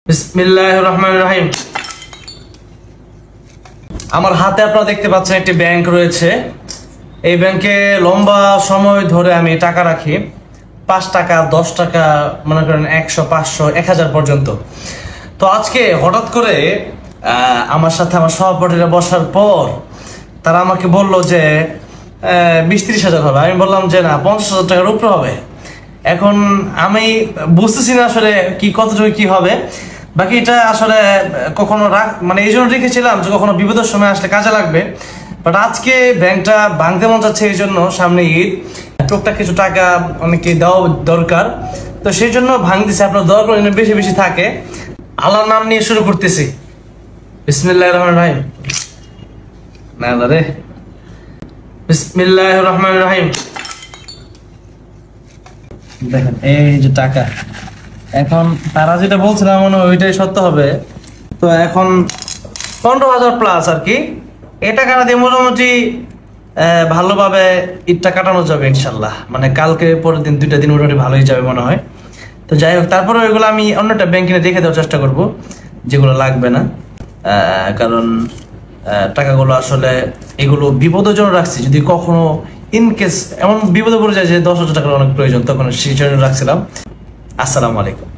বিসমিল্লাহির রহমানির রহিম। আমার হাতে আপনারা দেখতে পাচ্ছেন একটি ব্যাংক রয়েছে। এই ব্যাংকে লম্বা সময় ধরে আমি টাকা রাখি, 5 টাকা 10 টাকা, মনে করেন 100 500 1000 পর্যন্ত। তো আজকে হঠাৎ করে আমার সাথে আমার সহপাঠীরা বসার পর তারা আমাকে বলল যে 20-30 হাজার হবে। আমি বললাম যে না, 50,000 টাকার উপরে হবে। এখন আমি বুঝতেছি না আসলে কতটুকু কি হবে। বাকি এটা আসলে কখনো মানে এই জন্য রেখেছিলাম যে কখনো বিপদের সময় আসলে কাজে লাগবে। বাট আজকে ব্যাংকটা ভাঙতে মন যাচ্ছে, এই জন্য সামনে ঈদ, টুকটাক কিছু টাকা অনেকে দেওয়া দরকার, তো সেই জন্য ভাঙতেছি। আপনার দোয়া করে বেশি বেশি থাকে। আল্লাহর নাম নিয়ে শুরু করতেছি। বিসমিল্লাহির রহমানির রহিম। না রে, বিসমিল্লাহির রহমানির রহিম। দেখেন এই যে টাকা, এখন তারা যেটা বলছিলাম মনে হয় ওইটাই সত্য হবে। তো এখন 15,000 প্লাস আর কি। এই টাকাটা দিয়ে মোটামুটি ভালোভাবে ঈদটা কাটানো যাবে ইনশাল্লাহ। মানে কালকে পরের দিন 2টা দিন মোটামুটি ভালোই যাবে মনে হয়। তো যাই হোক, তারপরে ওইগুলো আমি অন্যটা ব্যাংকে দেখে দেওয়ার চেষ্টা করব, যেগুলো লাগবে না। কারণ টাকাগুলো আসলে এগুলো বিপদের জন্য রাখছি। যদি কখনো ইনকেস এমন বিপদে পড়ে যায় যে 10,000 টাকার অনেক প্রয়োজন, তখন সেই জন্য রাখছিলাম। আসসালামু আলাইকুম।